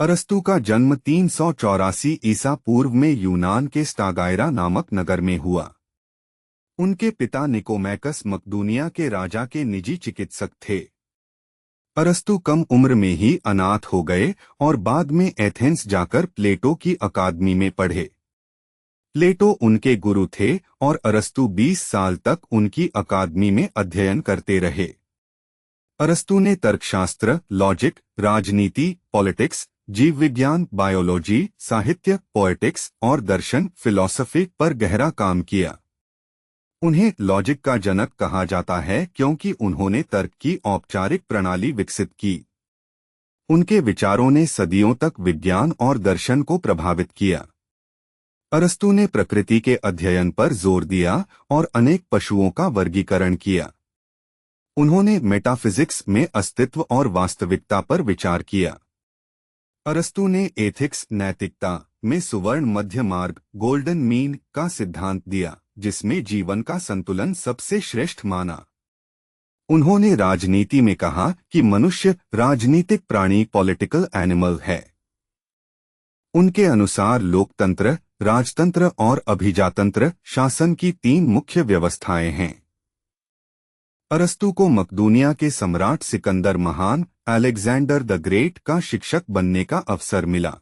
अरस्तु का जन्म 384 ईसा पूर्व में यूनान के स्टागायरा नामक नगर में हुआ। उनके पिता निकोमैकस मकदूनिया के राजा के निजी चिकित्सक थे। अरस्तु कम उम्र में ही अनाथ हो गए और बाद में एथेंस जाकर प्लेटो की अकादमी में पढ़े। प्लेटो उनके गुरु थे और अरस्तु 20 साल तक उनकी अकादमी में अध्ययन करते रहे। अरस्तु ने तर्कशास्त्र, लॉजिक, राजनीति, पॉलिटिक्स, जीव विज्ञान, बायोलॉजी, साहित्य, पोएटिक्स और दर्शन, फिलॉसफी पर गहरा काम किया। उन्हें लॉजिक का जनक कहा जाता है क्योंकि उन्होंने तर्क की औपचारिक प्रणाली विकसित की। उनके विचारों ने सदियों तक विज्ञान और दर्शन को प्रभावित किया। अरस्तु ने प्रकृति के अध्ययन पर जोर दिया और अनेक पशुओं का वर्गीकरण किया। उन्होंने मेटाफिजिक्स में अस्तित्व और वास्तविकता पर विचार किया। अरस्तु ने एथिक्स, नैतिकता में सुवर्ण मध्य मार्ग, गोल्डन मीन का सिद्धांत दिया, जिसमें जीवन का संतुलन सबसे श्रेष्ठ माना। उन्होंने राजनीति में कहा कि मनुष्य राजनीतिक प्राणी, पॉलिटिकल एनिमल है। उनके अनुसार लोकतंत्र, राजतंत्र और अभिजातंत्र शासन की 3 मुख्य व्यवस्थाएं हैं। अरस्तु को मकदूनिया के सम्राट सिकंदर महान, अलेक्जेंडर द ग्रेट का शिक्षक बनने का अवसर मिला।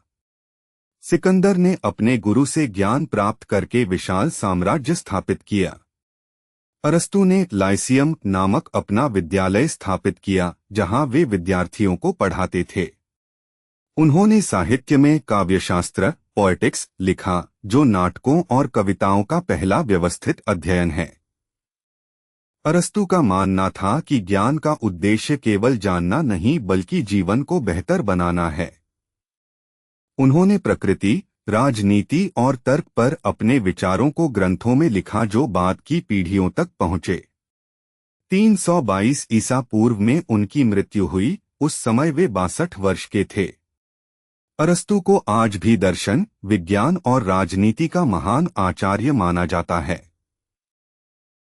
सिकंदर ने अपने गुरु से ज्ञान प्राप्त करके विशाल साम्राज्य स्थापित किया। अरस्तु ने लाइसियम नामक अपना विद्यालय स्थापित किया, जहां वे विद्यार्थियों को पढ़ाते थे। उन्होंने साहित्य में काव्यशास्त्र, पोएटिक्स लिखा, जो नाटकों और कविताओं का पहला व्यवस्थित अध्ययन है। अरस्तु का मानना था कि ज्ञान का उद्देश्य केवल जानना नहीं बल्कि जीवन को बेहतर बनाना है। उन्होंने प्रकृति, राजनीति और तर्क पर अपने विचारों को ग्रंथों में लिखा, जो बाद की पीढ़ियों तक पहुंचे। 322 ईसा पूर्व में उनकी मृत्यु हुई। उस समय वे 62 वर्ष के थे। अरस्तु को आज भी दर्शन, विज्ञान और राजनीति का महान आचार्य माना जाता है।